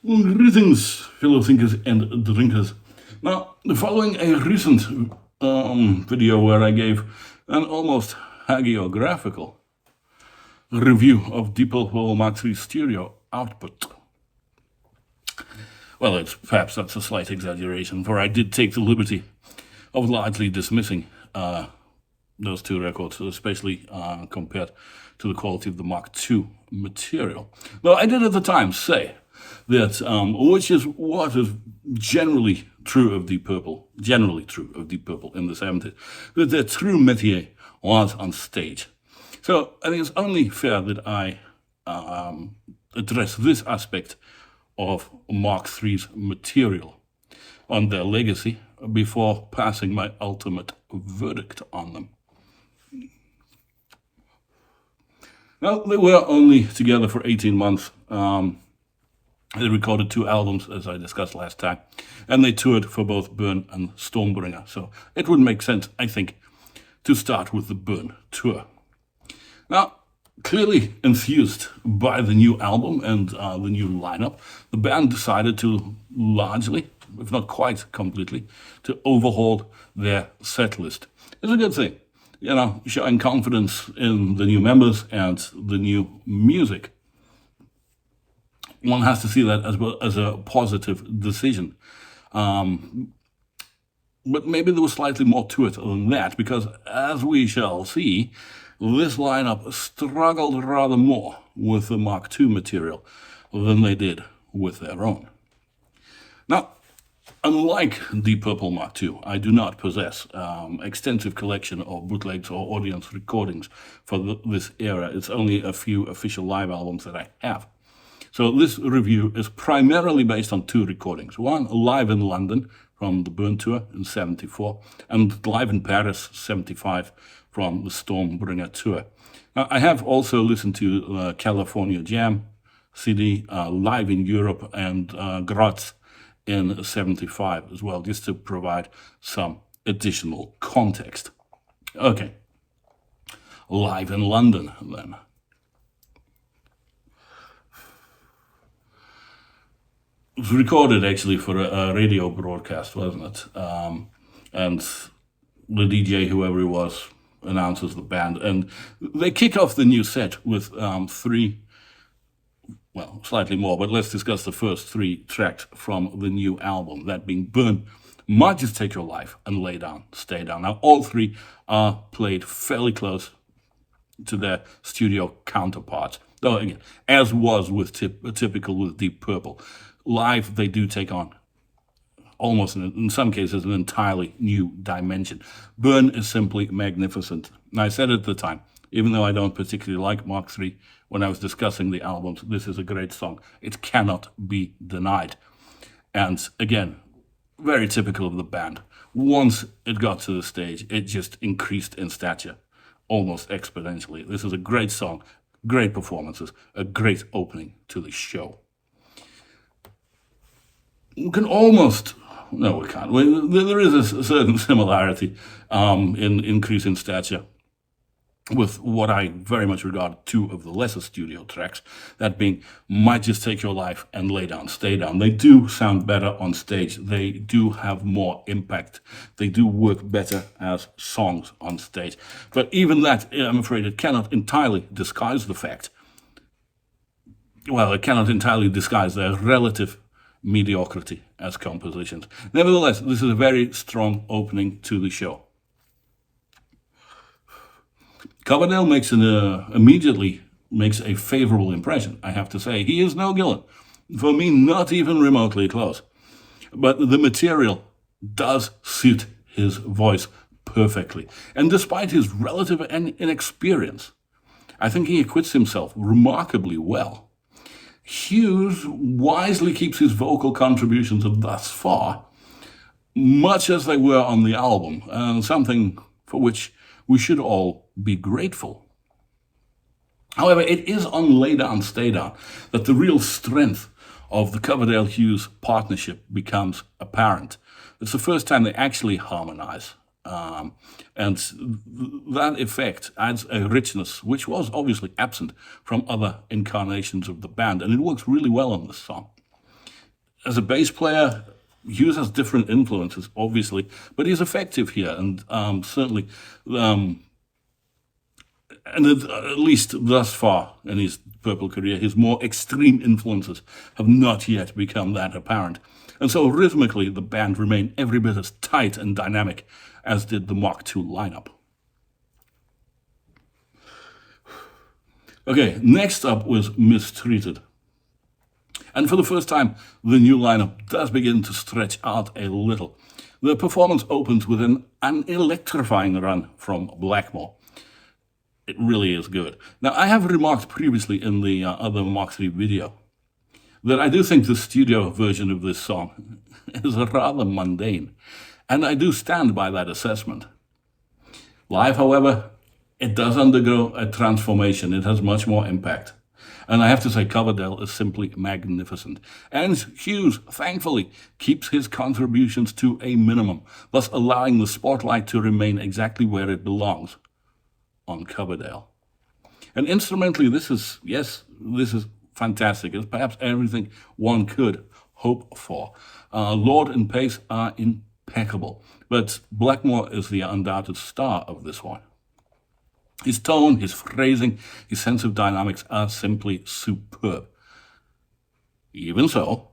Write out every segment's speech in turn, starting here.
Greetings, fellow thinkers and drinkers. Now, following a recent video where I gave an almost hagiographical review of Deep Purple Mark III stereo output. Well, perhaps that's a slight exaggeration, for I did take the liberty of largely dismissing those two records, especially compared to the quality of the Mark II material. Though I did at the time say that, which is what is generally true of Deep Purple in the 70s, that their true métier was on stage. So I think it's only fair that I address this aspect of Mark III's material on their legacy before passing my ultimate verdict on them. Now, they were only together for 18 months. They recorded 2 albums, as I discussed last time, and they toured for both Burn and Stormbringer. So it would make sense, I think, to start with the Burn tour. Now, clearly enthused by the new album and the new lineup, the band decided to largely, if not quite completely, to overhaul their set list. It's a good thing, showing confidence in the new members and the new music. One has to see that as a positive decision. But maybe there was slightly more to it than that, because as we shall see, this lineup struggled rather more with the Mark II material than they did with their own. Now, unlike Deep Purple Mark II, I do not possess extensive collection of bootlegs or audience recordings for this era. It's only a few official live albums that I have. So this review is primarily based on 2 recordings. One live in London from the Burn tour in 74, and live in Paris 75 from the Stormbringer tour. Now, I have also listened to California Jam CD live in Europe and Graz in 75 as well, just to provide some additional context. Okay, live in London then. It was recorded actually for a radio broadcast, wasn't it? And the DJ, whoever he was, announces the band. And they kick off the new set with 3, well, slightly more, but let's discuss the first 3 tracks from the new album, that being Burn, Might Just Take Your Life, and Lay Down, Stay Down. Now, all 3 are played fairly close to their studio counterparts. Though, again, as was with typical with Deep Purple, live they do take on almost, in some cases, an entirely new dimension. Burn is simply magnificent. And I said at the time, even though I don't particularly like Mark III, when I was discussing the albums, this is a great song. It cannot be denied. And again, very typical of the band. Once it got to the stage, it just increased in stature, almost exponentially. This is a great song, great performances, a great opening to the show. We can almost, no, we can't. There is a certain similarity in increase in stature with what I very much regard 2 of the lesser studio tracks, that being Might Just Take Your Life and Lay Down, Stay Down. They do sound better on stage. They do have more impact. They do work better as songs on stage. But even that, I'm afraid, it cannot entirely disguise the fact. Well, it cannot entirely disguise their relative mediocrity as compositions. Nevertheless, this is a very strong opening to the show. Coverdale immediately makes a favorable impression, I have to say. He is no Gillan. For me, not even remotely close. But the material does suit his voice perfectly. And despite his relative inexperience, I think he acquits himself remarkably well. Hughes wisely keeps his vocal contributions thus far much as they were on the album, and something for which we should all be grateful. However, it is on Lay Down, Stay Down that the real strength of the Coverdale-Hughes partnership becomes apparent. It's the first time they actually harmonize. And that effect adds a richness which was obviously absent from other incarnations of the band, and it works really well on this song. as a bass player, Hughes has different influences, obviously, but he's effective here, and certainly, and at least thus far in his Purple career, his more extreme influences have not yet become that apparent. And so rhythmically, the band remained every bit as tight and dynamic as did the Mark II lineup. Okay, next up was Mistreated. And for the first time, the new lineup does begin to stretch out a little. The performance opens with an electrifying run from Blackmore. It really is good. Now, I have remarked previously in the other Mark III video that I do think the studio version of this song is rather mundane, and I do stand by that assessment. Live, however, it does undergo a transformation. It has much more impact. And I have to say, Coverdale is simply magnificent. And Hughes, thankfully, keeps his contributions to a minimum, thus allowing the spotlight to remain exactly where it belongs, on Coverdale. And instrumentally, this is fantastic. It's perhaps everything one could hope for. Lord and Paice are impeccable, but Blackmore is the undoubted star of this one. His tone, his phrasing, his sense of dynamics are simply superb. Even so,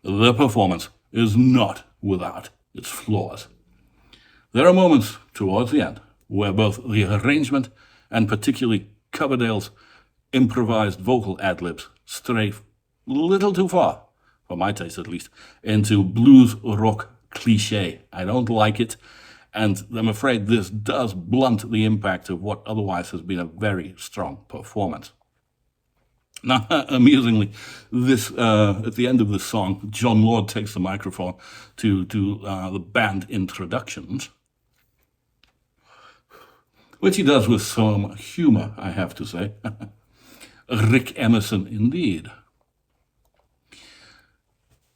the performance is not without its flaws. There are moments towards the end where both the arrangement and particularly Coverdale's improvised vocal ad-libs stray a little too far, for my taste at least, into blues rock cliché. I don't like it, and I'm afraid this does blunt the impact of what otherwise has been a very strong performance. Now, amusingly, at the end of this song, John Lord takes the microphone to the band introductions, which he does with some humor, I have to say. Rick Emerson, indeed.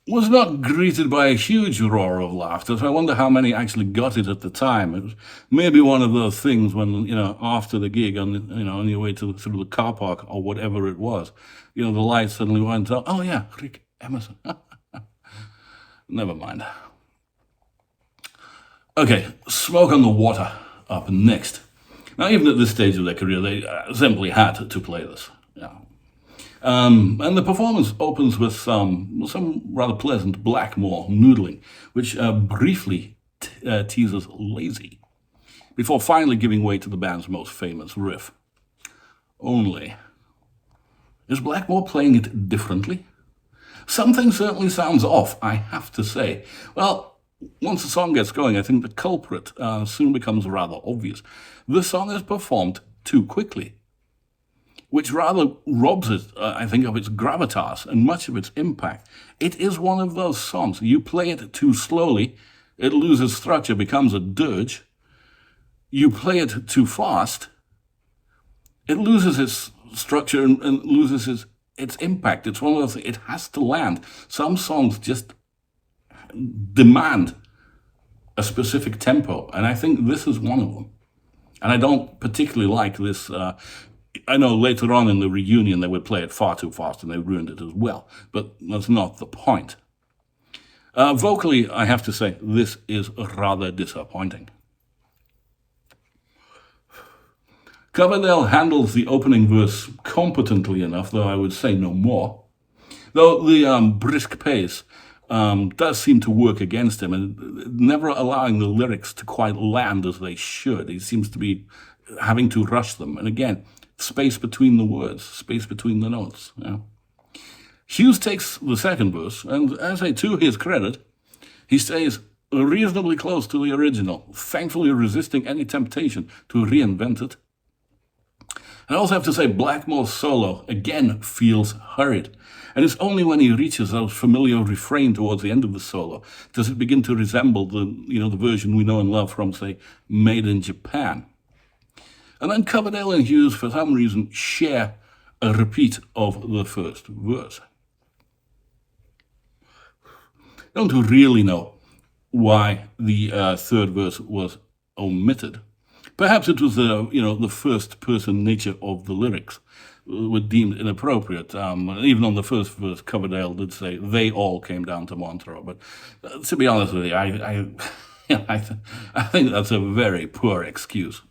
Was not greeted by a huge roar of laughter, so I wonder how many actually got it at the time. It was maybe one of those things when, after the gig, on your way to the car park or whatever it was, the light suddenly went on. Oh yeah, Rick Emerson. Never mind. Okay, Smoke on the Water up next. Now, even at this stage of their career, they simply had to play this. Yeah. And the performance opens with some rather pleasant Blackmore noodling, which briefly teases Lazy, before finally giving way to the band's most famous riff. Only, is Blackmore playing it differently? Something certainly sounds off, I have to say. Well, once the song gets going, I think the culprit soon becomes rather obvious. The song is performed too quickly, which rather robs it, I think, of its gravitas and much of its impact. It is one of those songs. You play it too slowly, it loses structure, becomes a dirge. You play it too fast, it loses its structure and loses its impact. It's one of those things, it has to land. Some songs just demand a specific tempo, and I think this is one of them. And I don't particularly like this. I know later on in the reunion they would play it far too fast and they ruined it as well, but that's not the point. Vocally, I have to say, this is rather disappointing. Coverdale handles the opening verse competently enough, though I would say no more. Though the brisk pace does seem to work against him, and never allowing the lyrics to quite land as they should. He seems to be having to rush them. And again, space between the words, space between the notes. Yeah. Hughes takes the second verse, and as to his credit, he stays reasonably close to the original, thankfully resisting any temptation to reinvent it. I also have to say, Blackmore's solo again feels hurried. And it's only when he reaches that familiar refrain towards the end of the solo does it begin to resemble the version we know and love from, say, Made in Japan. And then Coverdale and Hughes, for some reason, share a repeat of the first verse. I don't really know why the third verse was omitted. Perhaps it was the first-person nature of the lyrics. were deemed inappropriate. Even on the first verse, Coverdale did say they all came down to Montreux. But to be honest with you, I think that's a very poor excuse,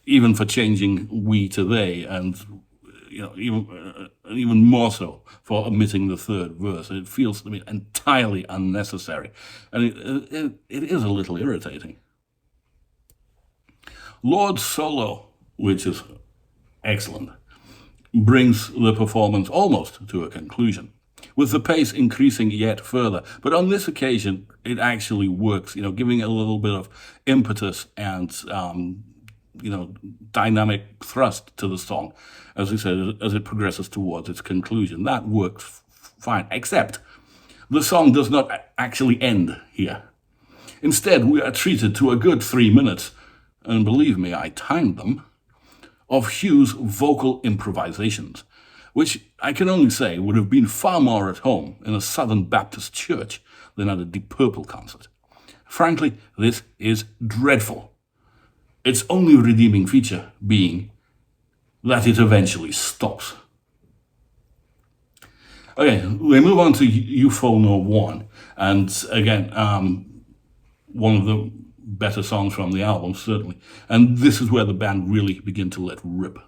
even for changing we to they, and even more so for omitting the third verse. It feels to me entirely unnecessary, and it is a little irritating. Lord's solo, which is excellent, brings the performance almost to a conclusion, with the pace increasing yet further. But on this occasion, it actually works, giving a little bit of impetus and, dynamic thrust to the song, as we said, as it progresses towards its conclusion. That works fine, except the song does not actually end here. Instead, we are treated to a good 3 minutes, and believe me, I timed them, of Hughes' vocal improvisations, which I can only say would have been far more at home in a Southern Baptist church than at a Deep Purple concert. Frankly, this is dreadful. Its only redeeming feature being that it eventually stops. Okay, we move on to Footnote 1, and again, one of the better songs from the album, certainly. And this is where the band really begin to let rip.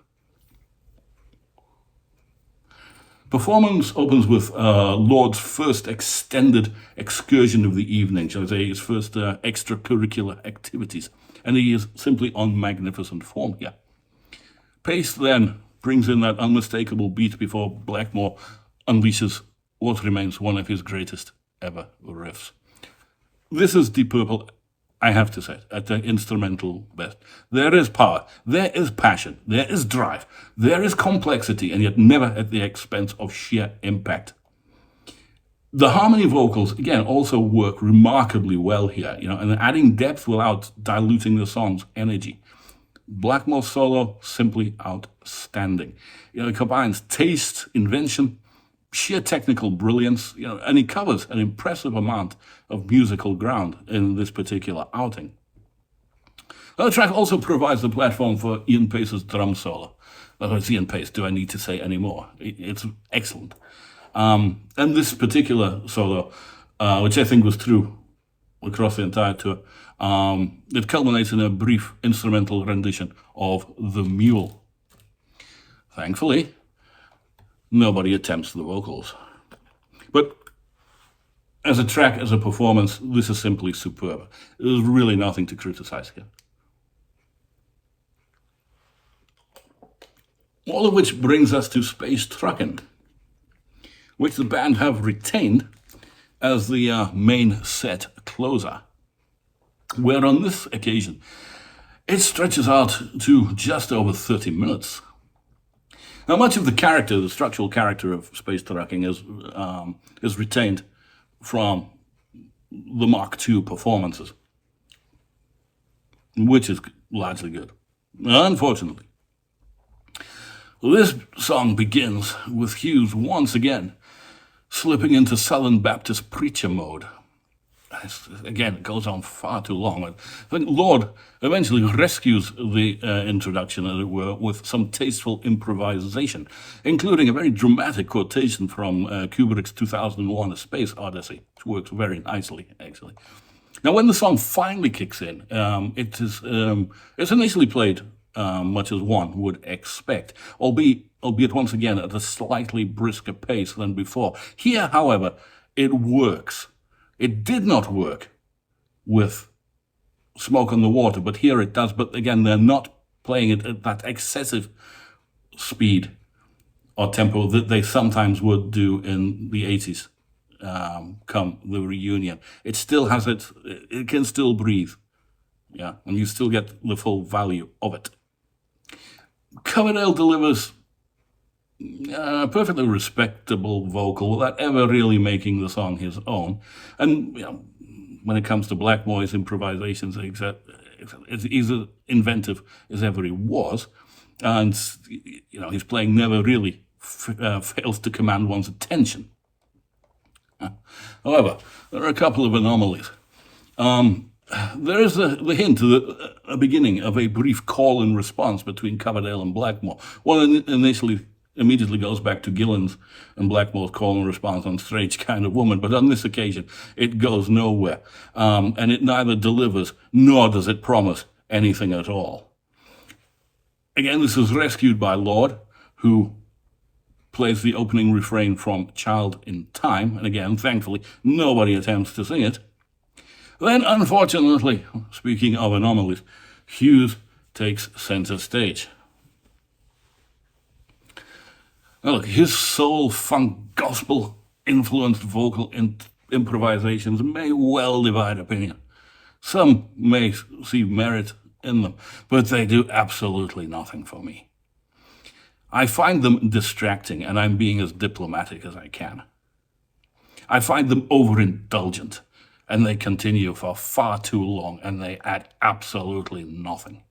Performance opens with Lord's first extended excursion of the evening, shall I say, his first extracurricular activities. And he is simply on magnificent form here. Paice then brings in that unmistakable beat before Blackmore unleashes what remains one of his greatest ever riffs. This is Deep Purple, I have to say, at the instrumental best. There is power, there is passion, there is drive, there is complexity, and yet never at the expense of sheer impact. The harmony vocals, again, also work remarkably well here, and adding depth without diluting the song's energy. Blackmore's solo, simply outstanding. It combines taste, invention, sheer technical brilliance, and he covers an impressive amount of musical ground in this particular outing. The track also provides the platform for Ian Paice's drum solo. It's Ian Paice, do I need to say any more? It's excellent. And this particular solo, which I think was true across the entire tour, it culminates in a brief instrumental rendition of The Mule. Thankfully, nobody attempts the vocals. But as a track, as a performance, this is simply superb. There's really nothing to criticize here. All of which brings us to Space Truckin', which the band have retained as the main set closer, where on this occasion it stretches out to just over 30 minutes. Now, much of the structural character of Space Truckin' is retained from the Mark II performances, which is largely good. Unfortunately, this song begins with Hughes once again slipping into Southern Baptist preacher mode. Again, it goes on far too long. I think Lord eventually rescues the introduction, as it were, with some tasteful improvisation, including a very dramatic quotation from Kubrick's 2001 A Space Odyssey, which works very nicely, actually. Now, when the song finally kicks in, it's initially played much as one would expect, albeit once again at a slightly brisker pace than before. Here, however, it works. It did not work with Smoke on the Water, but here it does. But again, they're not playing it at that excessive speed or tempo that they sometimes would do in the 80s come the reunion. It still has it can still breathe, and you still get the full value of it. Coverdale delivers a perfectly respectable vocal without ever really making the song his own. And when it comes to Blackmore's improvisations, he's as inventive as ever he was, and his playing never really fails to command one's attention. However, there are a couple of anomalies. there is the hint, a beginning of a brief call and response between Coverdale and Blackmore. One initially immediately goes back to Gillan's and Blackmore's call and response on Strange Kind of Woman, but on this occasion, it goes nowhere. And it neither delivers nor does it promise anything at all. Again, this is rescued by Lord, who plays the opening refrain from Child in Time, and again, thankfully, nobody attempts to sing it. Then, unfortunately, speaking of anomalies, Hughes takes center stage. Now look, his soul, funk, gospel-influenced vocal improvisations may well divide opinion. Some may see merit in them, but they do absolutely nothing for me. I find them distracting, and I'm being as diplomatic as I can. I find them overindulgent, and they continue for far too long, and they add absolutely nothing.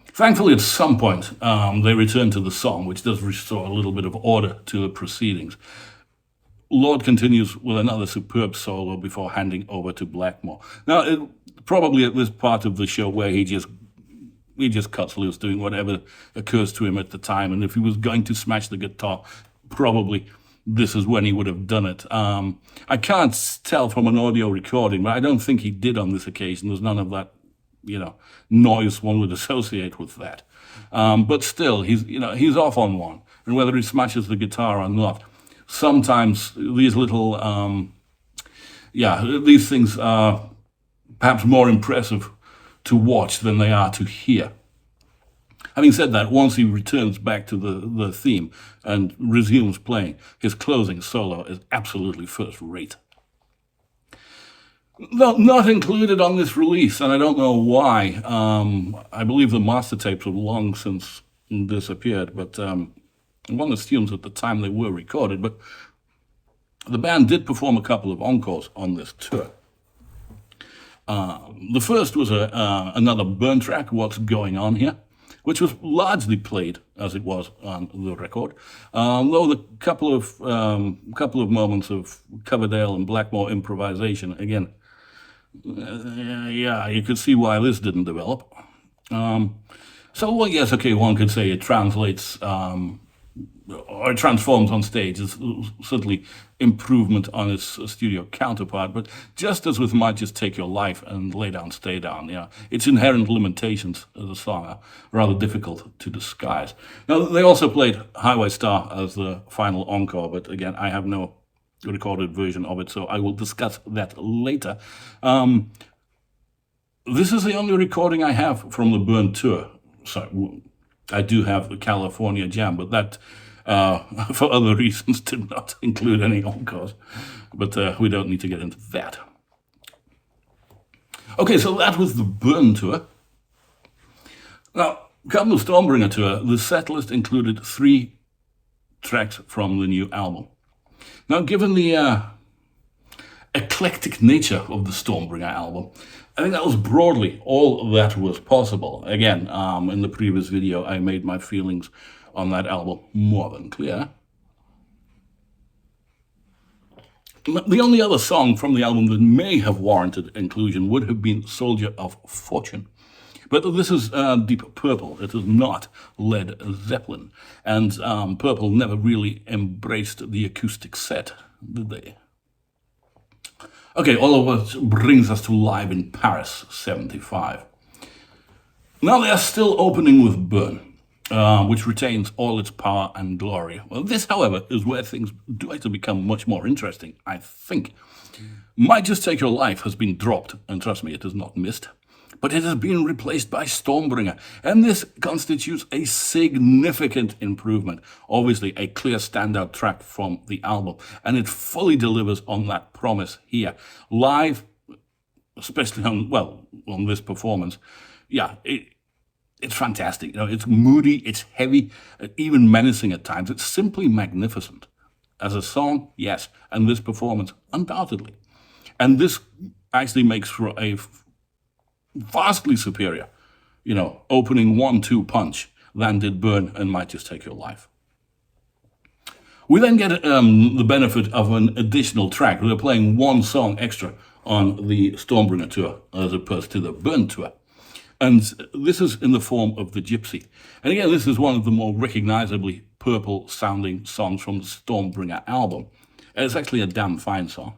Thankfully, at some point, they return to the song, which does restore a little bit of order to the proceedings. Lord continues with another superb solo before handing over to Blackmore. Now, probably at this part of the show where he just cuts loose, doing whatever occurs to him at the time, and if he was going to smash the guitar, probably this is when he would have done it. I can't tell from an audio recording, but I don't think he did on this occasion. There's none of that, noise one would associate with that. But still, he's off on one. And whether he smashes the guitar or not, sometimes these little, these things are perhaps more impressive to watch than they are to hear. Having said that, once he returns back to the theme and resumes playing, his closing solo is absolutely first-rate. Not included on this release, and I don't know why. I believe the master tapes have long since disappeared, but one assumes at the time they were recorded. But the band did perform a couple of encores on this tour. The first was another Burn track, What's Going On Here, which was largely played as it was on the record, though the couple of moments of Coverdale and Blackmore improvisation, again, you could see why this didn't develop. Yes, okay, one could say it translates or it transforms on stage. It's certainly improvement on its studio counterpart, but just as with Might Just Take Your Life and Lay Down, Stay Down, its inherent limitations as a song are rather difficult to disguise. Now, they also played Highway Star as the final encore, but again, I have no recorded version of it, so I will discuss that later. This is the only recording I have from the Burn tour. Sorry, I do have the California Jam, but that, for other reasons, did not include any encores. But we don't need to get into that. Okay, so that was the Burn tour. Now, Burn and Stormbringer tour, the setlist included 3 tracks from the new album. Now, given the eclectic nature of the Stormbringer album, I think that was broadly all that was possible. Again, in the previous video, I made my feelings on that album more than clear. The only other song from the album that may have warranted inclusion would have been Soldier of Fortune. But this is Deep Purple. It is not Led Zeppelin. And Purple never really embraced the acoustic set, did they? Okay, all of which brings us to Live in Paris, 75. Now they are still opening with Burn, which retains all its power and glory. Well, this, however, is where things do actually become much more interesting, I think. Might Just Take Your Life has been dropped, and trust me, it is not missed. But it has been replaced by Stormbringer, and this constitutes a significant improvement. Obviously, a clear standout track from the album, and it fully delivers on that promise here. Live, especially on this performance, it's fantastic. It's moody, it's heavy, even menacing at times. It's simply magnificent. As a song, yes, and this performance, undoubtedly. And this actually makes for a vastly superior, opening 1-2 punch than did Burn and Might Just Take Your Life. We then get the benefit of an additional track. They're playing one song extra on the Stormbringer tour as opposed to the Burn tour. And this is in the form of the Gypsy. And again, this is one of the more recognizably purple-sounding songs from the Stormbringer album. And it's actually a damn fine song.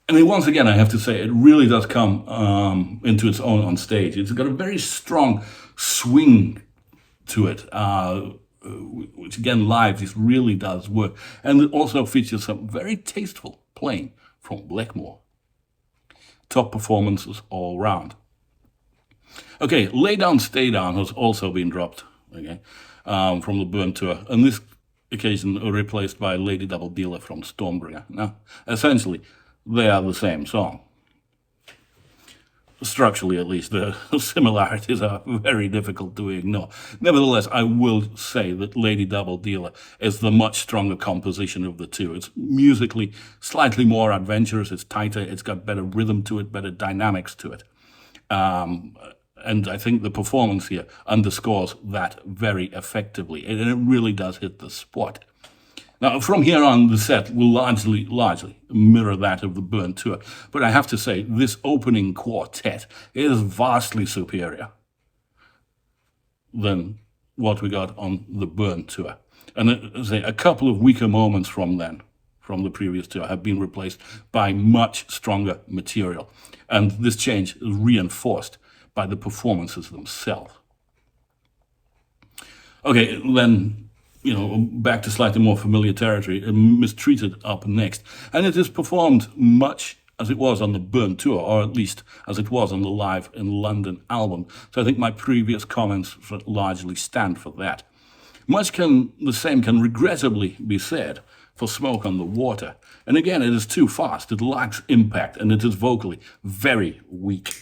And then once again, I have to say, it really does come into its own on stage. It's got a very strong swing to it, which again, live, this really does work. And it also features some very tasteful playing from Blackmore. Top performances all round. Okay, Lay Down, Stay Down has also been dropped, okay, from the Burn tour. On this occasion, replaced by Lady Double Dealer from Stormbringer. Now, essentially, they are the same song. Structurally, at least, the similarities are very difficult to ignore. Nevertheless, I will say that Lady Double Dealer is the much stronger composition of the two. It's musically slightly more adventurous, it's tighter, it's got better rhythm to it, better dynamics to it. And I think the performance here underscores that very effectively, and it really does hit the spot. Now, from here on, the set will largely mirror that of the Burn tour. But I have to say, this opening quartet is vastly superior than what we got on the Burn tour. And a couple of weaker moments from the previous tour, have been replaced by much stronger material. And this change is reinforced by the performances themselves. Okay, then, back to slightly more familiar territory, Mistreated up next. And it is performed much as it was on the Burn tour, or at least as it was on the Live in London album. So I think my previous comments largely stand for that. The same can regrettably be said for Smoke on the Water. And again, it is too fast, it lacks impact, and it is vocally very weak.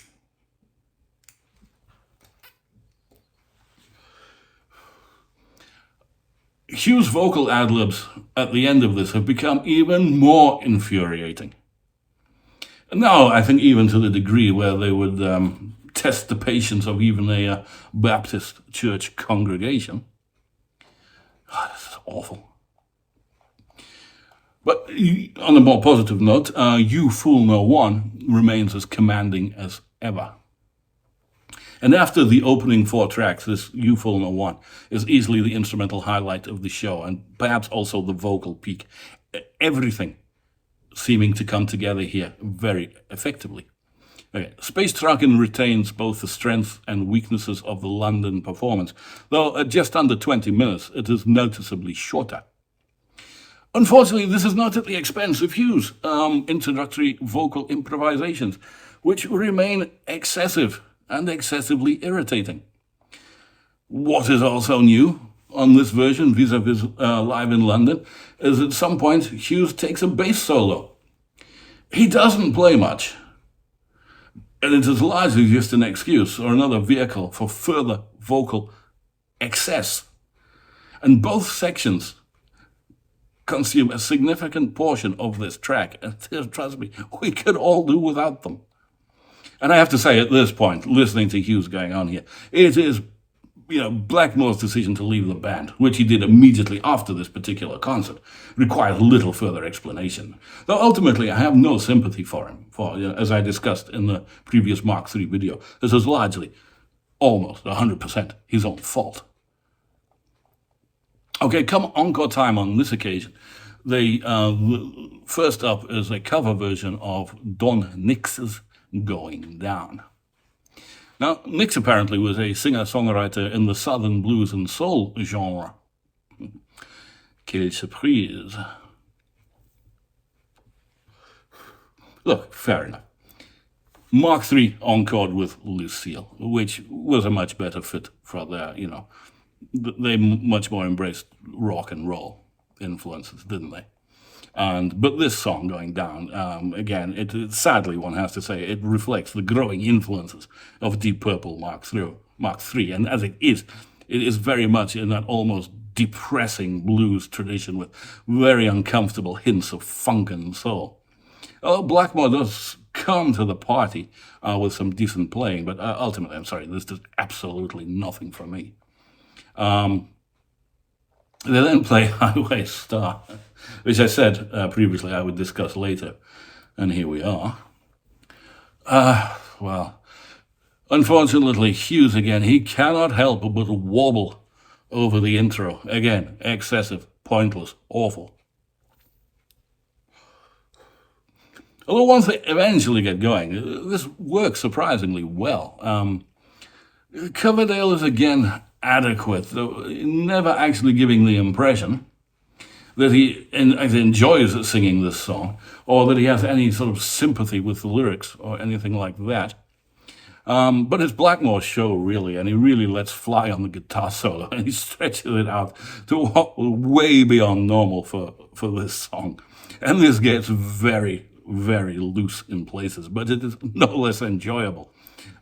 Hughes' vocal ad-libs at the end of this have become even more infuriating. Now, I think even to the degree where they would test the patience of even a Baptist church congregation. Oh, this is awful. But on a more positive note, You Fool No One remains as commanding as ever. And after the opening 4 tracks, this You Fool No One is easily the instrumental highlight of the show, and perhaps also the vocal peak. Everything seeming to come together here very effectively. Okay. Space Truckin retains both the strengths and weaknesses of the London performance, though at just under 20 minutes, it is noticeably shorter. Unfortunately, this is not at the expense of Hughes' introductory vocal improvisations, which remain excessive and excessively irritating. What is also new on this version, vis-a-vis Live in London, is at some point Hughes takes a bass solo. He doesn't play much, and it is largely just an excuse or another vehicle for further vocal excess. And both sections consume a significant portion of this track, and trust me, we could all do without them. And I have to say, at this point, listening to Hughes going on here, it is, Blackmore's decision to leave the band, which he did immediately after this particular concert, requires little further explanation. Though ultimately, I have no sympathy for him, as I discussed in the previous Mark III video, this is largely, almost 100%, his own fault. Okay, come encore time on this occasion. First up is a cover version of Don Nix's Going Down. Now, Nix apparently was a singer-songwriter in the Southern blues and soul genre. Quelle surprise. Look, fair enough. Mark III encored with Lucille, which was a much better fit for their, they much more embraced rock and roll influences, didn't they? But this song, Going Down, again, it sadly, one has to say, it reflects the growing influences of Deep Purple Mark III, and as it is very much in that almost depressing blues tradition with very uncomfortable hints of funk and soul. Blackmore does come to the party with some decent playing, but ultimately, I'm sorry, this does absolutely nothing for me. They then play Highway Star. which I said previously I would discuss later. And here we are. Well, unfortunately, Hughes again, he cannot help but wobble over the intro. Again, excessive, pointless, awful. Although once they eventually get going, this works surprisingly well. Coverdale is again adequate, though never actually giving the impression that he enjoys singing this song, or that he has any sort of sympathy with the lyrics or anything like that. But it's Blackmore's show, really, and he really lets fly on the guitar solo, and he stretches it out to way beyond normal for this song. And this gets very, very loose in places, but it is no less enjoyable.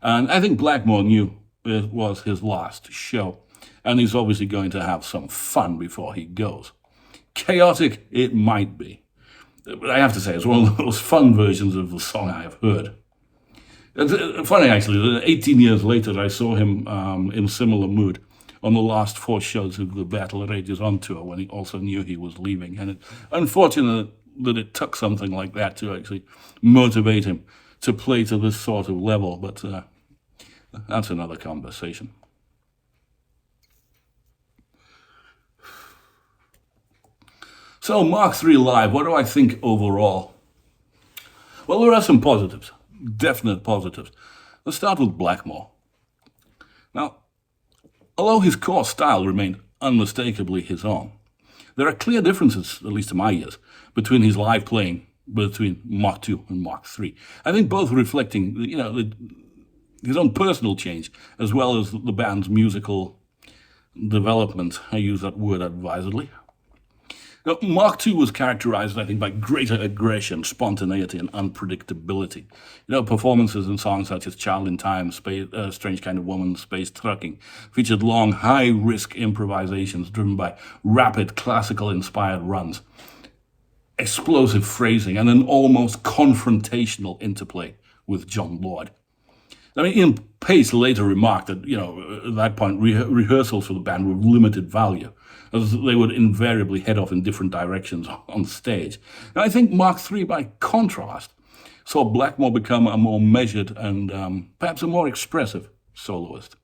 And I think Blackmore knew it was his last show, and he's obviously going to have some fun before he goes. Chaotic it might be, but I have to say it's one of those fun versions of the song I have heard. It's funny, actually, that 18 years later I saw him in similar mood on the last 4 shows of the Battle Rages on tour, when he also knew he was leaving. And it's unfortunate that it took something like that to actually motivate him to play to this sort of level, but that's another conversation. So, Mark III Live, what do I think overall? Well, there are some positives, definite positives. Let's start with Blackmore. Now, although his core style remained unmistakably his own, there are clear differences, at least to my ears, between his live playing between Mark II and Mark III. I think both reflecting, his own personal change, as well as the band's musical development. I use that word advisedly. Now, Mark II was characterized, I think, by greater aggression, spontaneity, and unpredictability. Performances in songs such as Child in Time, Strange Kind of Woman, Space Trucking featured long, high-risk improvisations driven by rapid, classical-inspired runs, explosive phrasing, and an almost confrontational interplay with John Lord. I mean, Ian Paice later remarked that, at that point, rehearsals for the band were of limited value, as they would invariably head off in different directions on stage. And I think Mark III, by contrast, saw Blackmore become a more measured and perhaps a more expressive soloist.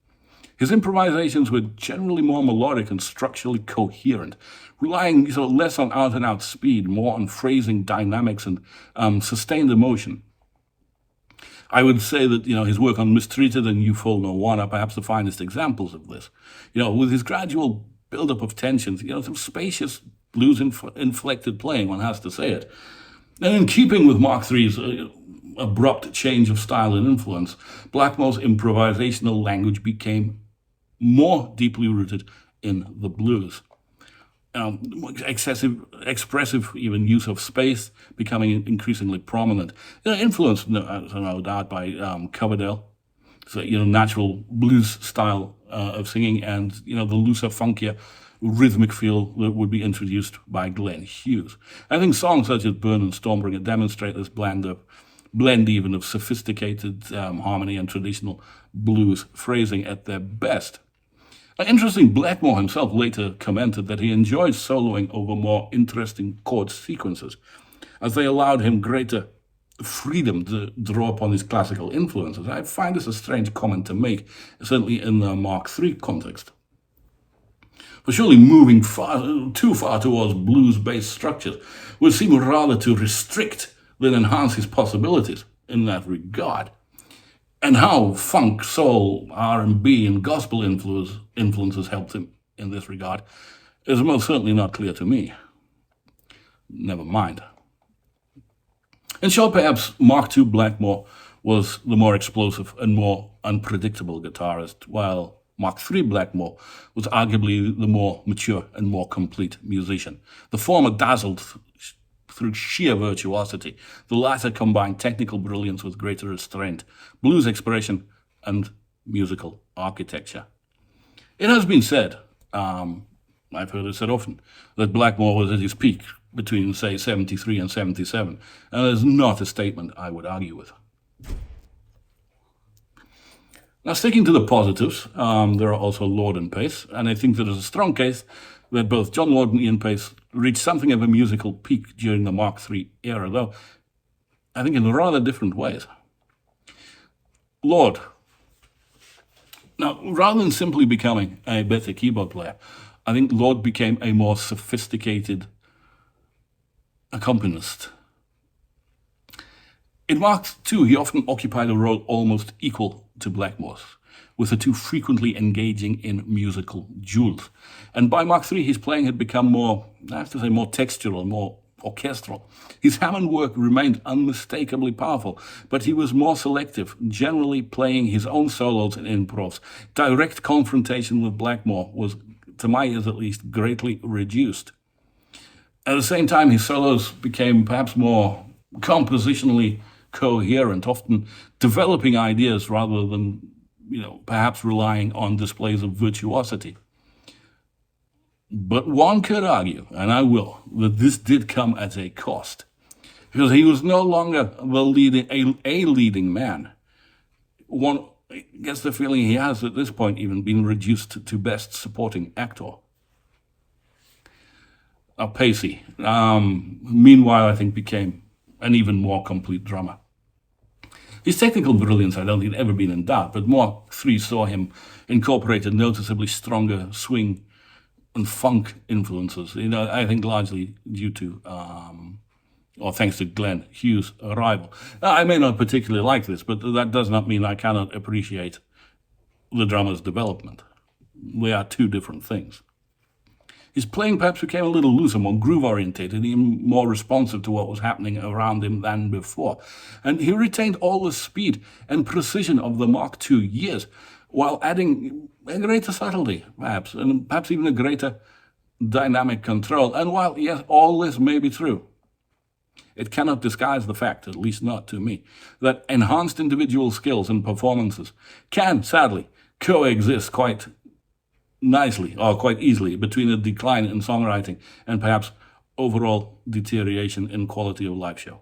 His improvisations were generally more melodic and structurally coherent, relying less on out-and-out speed, more on phrasing, dynamics, and sustained emotion. I would say that, his work on Mistreated and You Fall No One are perhaps the finest examples of this. With his gradual build-up of tensions, some spacious blues-inflected playing, one has to say it. And in keeping with Mark III's abrupt change of style and influence, Blackmore's improvisational language became more deeply rooted in the blues. Excessive, expressive, even use of space becoming increasingly prominent. Influenced, no doubt, by Coverdale, so natural blues style of singing, and the looser, funkier, rhythmic feel that would be introduced by Glenn Hughes. I think songs such as Burn and Stormbringer demonstrate this blend even of sophisticated harmony and traditional blues phrasing at their best. Interesting, Blackmore himself later commented that he enjoyed soloing over more interesting chord sequences, as they allowed him greater freedom to draw upon his classical influences. I find this a strange comment to make, certainly in the Mark III context. For surely moving too far towards blues-based structures would seem rather to restrict than enhance his possibilities in that regard. And how funk, soul, R&B, and gospel influences helped him in this regard is most certainly not clear to me. Never mind. In short, perhaps Mark II Blackmore was the more explosive and more unpredictable guitarist, while Mark III Blackmore was arguably the more mature and more complete musician. The former dazzled through sheer virtuosity. The latter combined technical brilliance with greater restraint, blues expression, and musical architecture. It has been said, I've heard it said often, that Blackmore was at his peak between, say, 73 and 77, and it is not a statement I would argue with. Now, sticking to the positives, there are also Lord and Paice, and I think there is a strong case that both John Lord and Ian Paice reached something of a musical peak during the Mark III era, though I think in rather different ways. Lord. Now, rather than simply becoming a better keyboard player, I think Lord became a more sophisticated accompanist. In Mark II, he often occupied a role almost equal to Blackmore's, with the two frequently engaging in musical duels. And by Mark III, his playing had become more, I have to say, more textural, more orchestral. His Hammond work remained unmistakably powerful, but he was more selective, generally playing his own solos and improvs. Direct confrontation with Blackmore was, to my ears at least, greatly reduced. At the same time, his solos became perhaps more compositionally coherent, often developing ideas rather than, perhaps relying on displays of virtuosity. But one could argue, and I will, that this did come at a cost, because he was no longer a leading man. One gets the feeling he has at this point even been reduced to best supporting actor. Paice, meanwhile, I think became an even more complete drummer. His technical brilliance, I don't think, had ever been in doubt, but Mark III saw him incorporate a noticeably stronger swing and funk influences, I think largely due to, or thanks to Glenn Hughes' arrival. I may not particularly like this, but that does not mean I cannot appreciate the drummer's development. They are two different things. His playing perhaps became a little looser, more groove-orientated, even more responsive to what was happening around him than before. And he retained all the speed and precision of the Mark II years, while adding a greater subtlety, perhaps, and perhaps even a greater dynamic control. And while, yes, all this may be true, it cannot disguise the fact, at least not to me, that enhanced individual skills and performances can, sadly, coexist quite nicely, or quite easily, between a decline in songwriting and perhaps overall deterioration in quality of live show.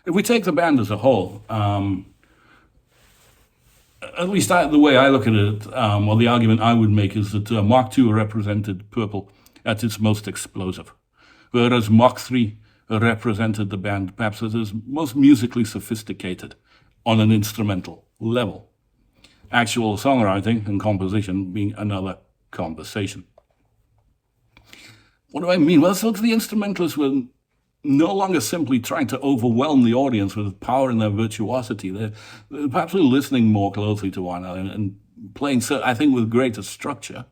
If we take the band as a whole, at least the way I look at it, or the argument I would make is that Mark II represented Purple at its most explosive, whereas Mark III represented the band perhaps at its most musically sophisticated on an instrumental level. Actual songwriting and composition being another conversation. What do I mean? Well, so the instrumentalists were no longer simply trying to overwhelm the audience with power and their virtuosity. They're perhaps listening more closely to one another and playing, I think, with greater structure.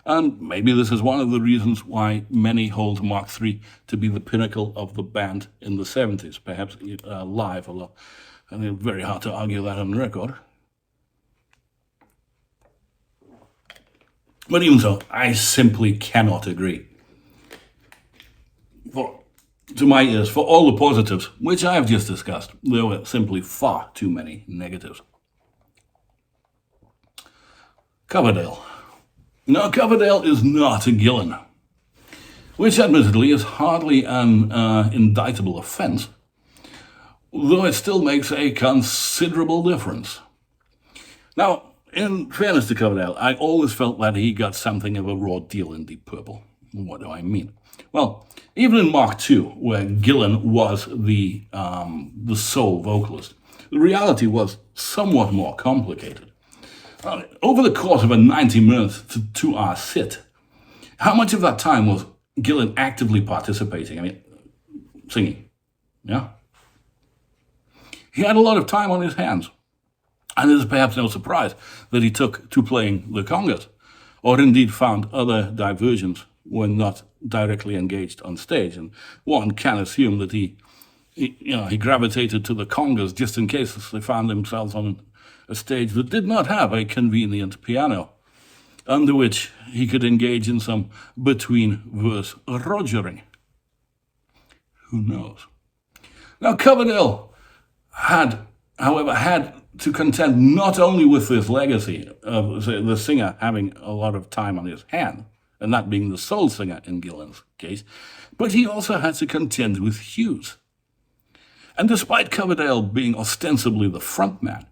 And maybe this is one of the reasons why many hold Mark III to be the pinnacle of the band in the 70s, perhaps live, although I think it's very hard to argue that on record. But even so, I simply cannot agree. To my ears, for all the positives, which I have just discussed, there were simply far too many negatives. Coverdale. Now, Coverdale is not a Gillan, which admittedly is hardly an indictable offense, though it still makes a considerable difference. Now, in fairness to Coverdale, I always felt that he got something of a raw deal in Deep Purple. What do I mean? Well, even in Mark II, where Gillan was the sole vocalist, the reality was somewhat more complicated. Over the course of a 90-minute to 2-hour sit, how much of that time was Gillan actively participating? Singing, yeah? He had a lot of time on his hands. And it is perhaps no surprise that he took to playing the congas, or indeed found other diversions when not directly engaged on stage. And one can assume that he gravitated to the congas just in case they found themselves on a stage that did not have a convenient piano, under which he could engage in some between-verse rogering. Who knows? Now, Coverdale had to contend not only with this legacy of the singer having a lot of time on his hand, and that being the sole singer in Gillan's case, but he also had to contend with Hughes. And despite Coverdale being ostensibly the frontman,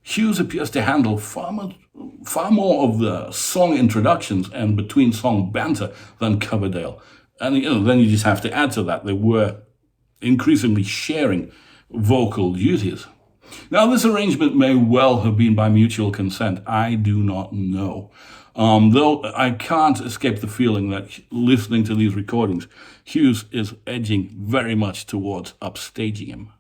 Hughes appears to handle far more of the song introductions and between-song banter than Coverdale. And then you just have to add to that, they were increasingly sharing vocal duties. Now, this arrangement may well have been by mutual consent. I do not know. Though I can't escape the feeling that listening to these recordings, Hughes is edging very much towards upstaging him.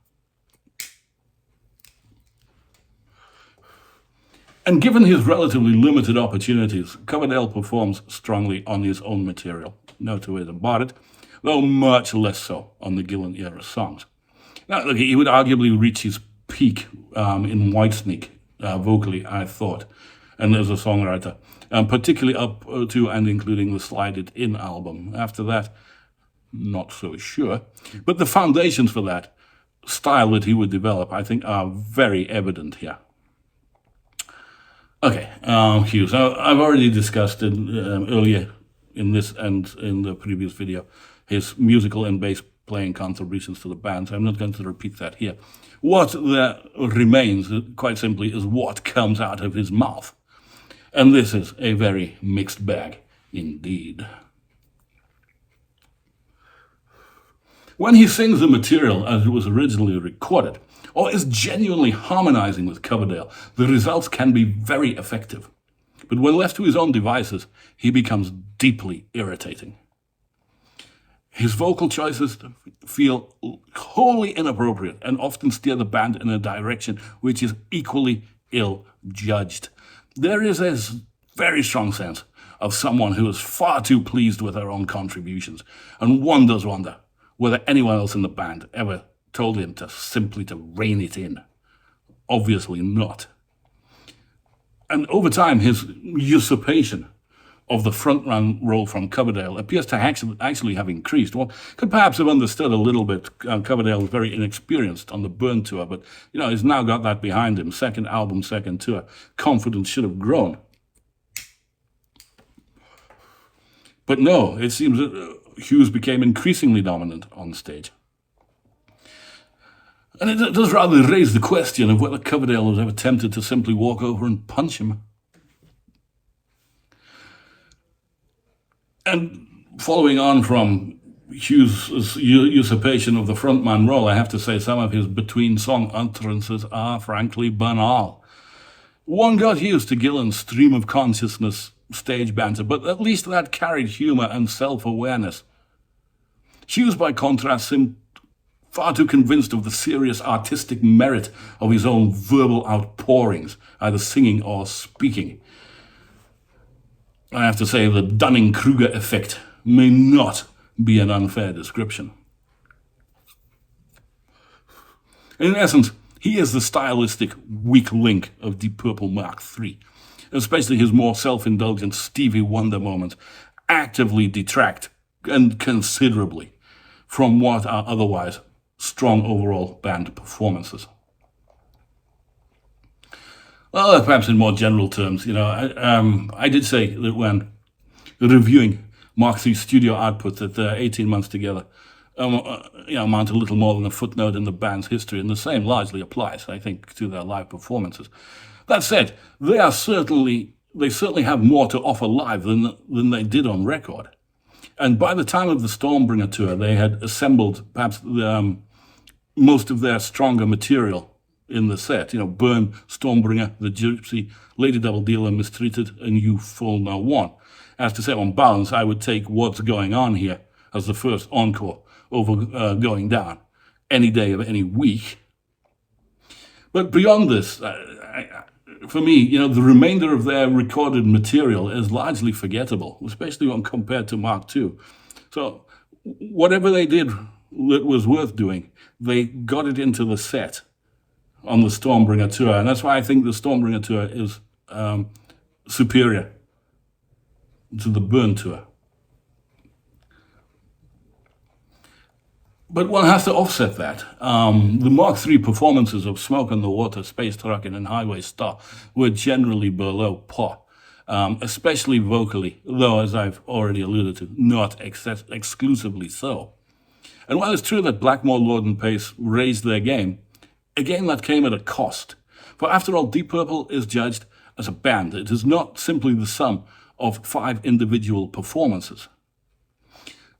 And given his relatively limited opportunities, Coverdale performs strongly on his own material. No two ways about it, though much less so on the Gillan-era songs. Now, look, he would arguably reach his peak in Whitesnake vocally, I thought, and as a songwriter, particularly up to and including the Slide It In album. After that, not so sure. But the foundations for that style that he would develop, I think, are very evident here. Okay, Hughes. I've already discussed it earlier in this and in the previous video, his musical and bass playing contributions to the band, so I'm not going to repeat that here. What there remains, quite simply, is what comes out of his mouth. And this is a very mixed bag indeed. When he sings the material as it was originally recorded, or is genuinely harmonizing with Coverdale, the results can be very effective. But when left to his own devices, he becomes deeply irritating. His vocal choices feel wholly inappropriate and often steer the band in a direction which is equally ill-judged. There is a very strong sense of someone who is far too pleased with their own contributions, and one does wonder whether anyone else in the band ever told him to simply to rein it in. Obviously not. And over time, his usurpation of the frontman role from Coverdale appears to actually have increased. One could perhaps have understood a little bit. Coverdale was very inexperienced on the Burn tour, but he's now got that behind him. Second album, second tour. Confidence should have grown. But no, it seems that Hughes became increasingly dominant on stage. And it does rather raise the question of whether Coverdale was ever tempted to simply walk over and punch him. And following on from Hughes' usurpation of the frontman role, I have to say some of his between-song utterances are frankly banal. One got used to Gillan's stream of consciousness stage banter, but at least that carried humor and self-awareness. Hughes, by contrast, seemed far too convinced of the serious artistic merit of his own verbal outpourings, either singing or speaking. I have to say the Dunning-Kruger effect may not be an unfair description. In essence, he is the stylistic weak link of Deep Purple Mark III. Especially his more self-indulgent Stevie Wonder moments actively detract, and considerably, from what are otherwise strong overall band performances. Well, perhaps in more general terms, I did say that when reviewing Mark III's studio output that 18 months together amount to little more than a footnote in the band's history, and the same largely applies, I think, to their live performances. That said, they certainly have more to offer live than they did on record. And by the time of the Stormbringer tour, they had assembled perhaps most of their stronger material in the set. Burn, Stormbringer, the Gypsy, Lady Double Dealer, Mistreated, and You Fool No One. As to say, on balance, I would take What's Going On Here as the first encore over Going Down any day of any week. But beyond this, for me, the remainder of their recorded material is largely forgettable, especially when compared to Mark II. So whatever they did that was worth doing, they got it into the set on the Stormbringer tour. And that's why I think the Stormbringer tour is superior to the Burn tour. But one has to offset that. The Mark III performances of Smoke on the Water, Space Truckin, and Highway Star were generally below par, especially vocally, though, as I've already alluded to, not exclusively so. And while it's true that Blackmore, Lord, and Paice raised their game, again, that came at a cost. For after all, Deep Purple is judged as a band. It is not simply the sum of 5 individual performances.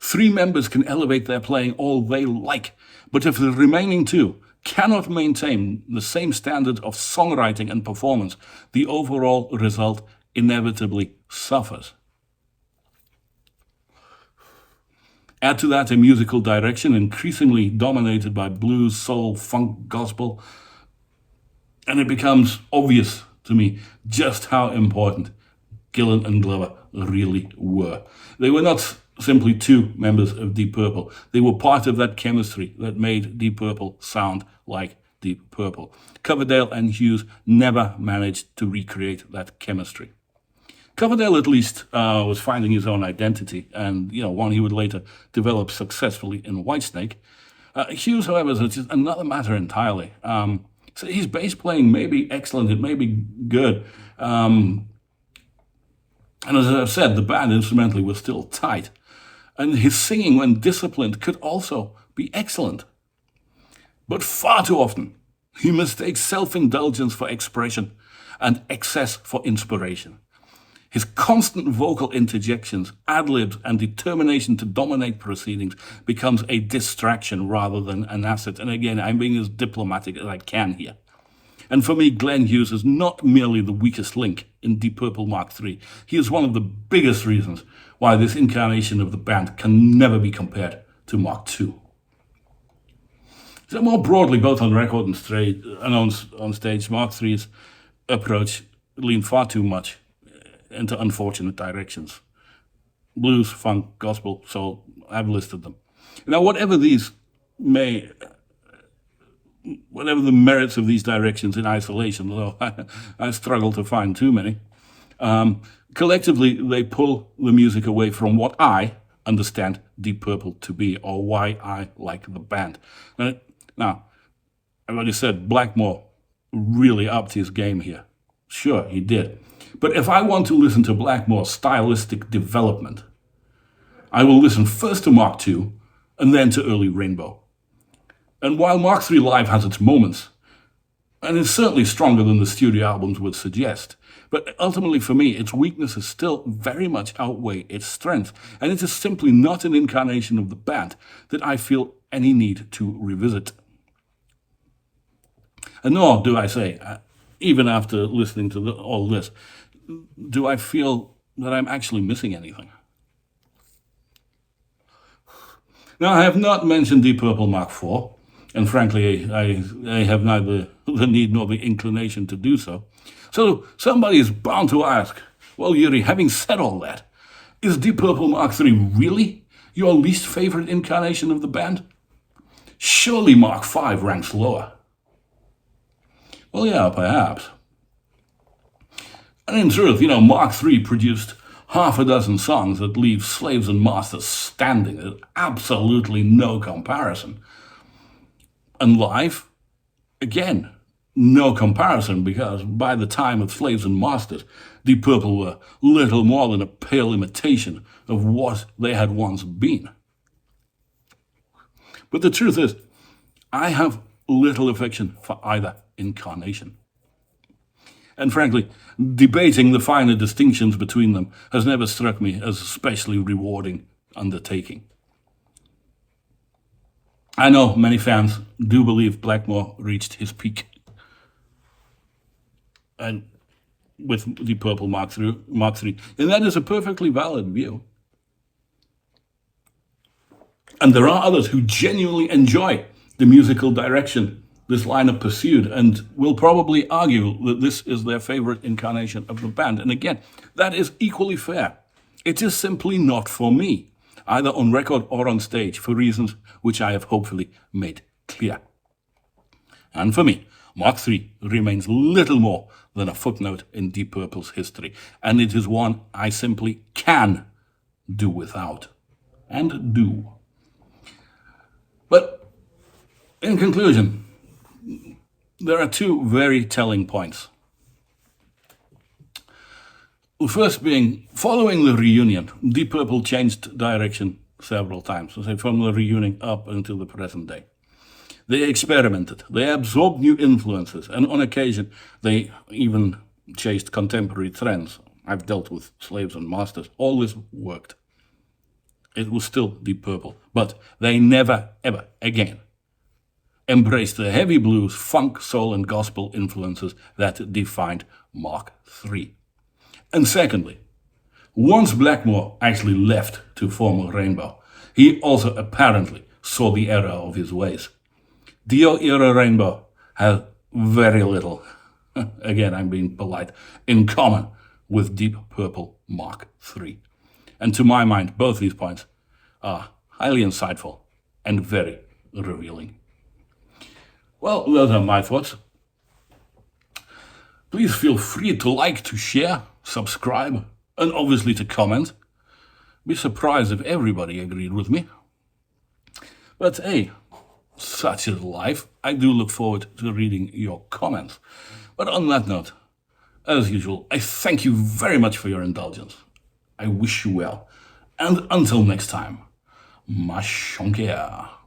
3 members can elevate their playing all they like, but if the remaining 2 cannot maintain the same standard of songwriting and performance, the overall result inevitably suffers. Add to that a musical direction increasingly dominated by blues, soul, funk, gospel, and it becomes obvious to me just how important Gillan and Glover really were. They were not simply 2 members of Deep Purple. They were part of that chemistry that made Deep Purple sound like Deep Purple. Coverdale and Hughes never managed to recreate that chemistry. Coverdale, at least, was finding his own identity, and one he would later develop successfully in Whitesnake. Hughes, however, is just another matter entirely. So his bass playing may be excellent, it may be good, and as I've said, the band instrumentally was still tight, and his singing, when disciplined, could also be excellent. But far too often, he mistakes self-indulgence for expression and excess for inspiration. His constant vocal interjections, ad-libs, and determination to dominate proceedings becomes a distraction rather than an asset. And again, I'm being as diplomatic as I can here. And for me, Glenn Hughes is not merely the weakest link in Deep Purple Mark III. He is one of the biggest reasons why this incarnation of the band can never be compared to Mark II. So more broadly, both on record and on stage, Mark III's approach leaned far too much into unfortunate directions. Blues, funk, gospel, soul, I've listed them. Now, whatever the merits of these directions in isolation, although I struggle to find too many, collectively they pull the music away from what I understand Deep Purple to be, or why I like the band. Now, I've already said Blackmore really upped his game here. Sure, he did. But if I want to listen to Blackmore's stylistic development, I will listen first to Mark II and then to early Rainbow. And while Mark III Live has its moments, and is certainly stronger than the studio albums would suggest, but ultimately for me, its weaknesses still very much outweigh its strength, and it is simply not an incarnation of the band that I feel any need to revisit. And nor do I say, even after listening to all this, do I feel that I'm actually missing anything. Now, I have not mentioned Deep Purple Mark IV, and frankly, I have neither the need nor the inclination to do so. So somebody is bound to ask, well, Yuri, having said all that, is Deep Purple Mark III really your least favorite incarnation of the band? Surely Mark V ranks lower. Well, yeah, perhaps. And in truth, Mark III produced half a dozen songs that leave Slaves and Masters standing. There's absolutely no comparison. And live, again, no comparison, because by the time of Slaves and Masters, Deep Purple were little more than a pale imitation of what they had once been. But the truth is, I have little affection for either incarnation. And frankly, debating the finer distinctions between them has never struck me as a especially rewarding undertaking. I know many fans do believe Blackmore reached his peak, and with Deep Purple Mark III, and that is a perfectly valid view. And there are others who genuinely enjoy the musical direction this lineup pursued, and will probably argue that this is their favorite incarnation of the band. And again, that is equally fair. It is simply not for me, either on record or on stage, for reasons which I have hopefully made clear. And for me, Mark III remains little more than a footnote in Deep Purple's history, and it is one I simply can do without, and do. But in conclusion, there are 2 very telling points. The first being, following the reunion, Deep Purple changed direction several times, from the reunion up until the present day. They experimented, they absorbed new influences, and on occasion they even chased contemporary trends. I've dealt with slaves and masters. All this worked. It was still Deep Purple, but they never, ever again embraced the heavy blues, funk, soul, and gospel influences that defined Mark III. And secondly, once Blackmore actually left to form Rainbow, he also apparently saw the error of his ways. Dio-era Rainbow had very little, again I'm being polite, in common with Deep Purple Mark III. And to my mind, both these points are highly insightful and very revealing. Well, those are my thoughts. Please feel free to like, to share, subscribe, and obviously to comment. Be surprised if everybody agreed with me. But hey, such is life. I do look forward to reading your comments. But on that note, as usual, I thank you very much for your indulgence. I wish you well. And until next time, Maçhonquèrre.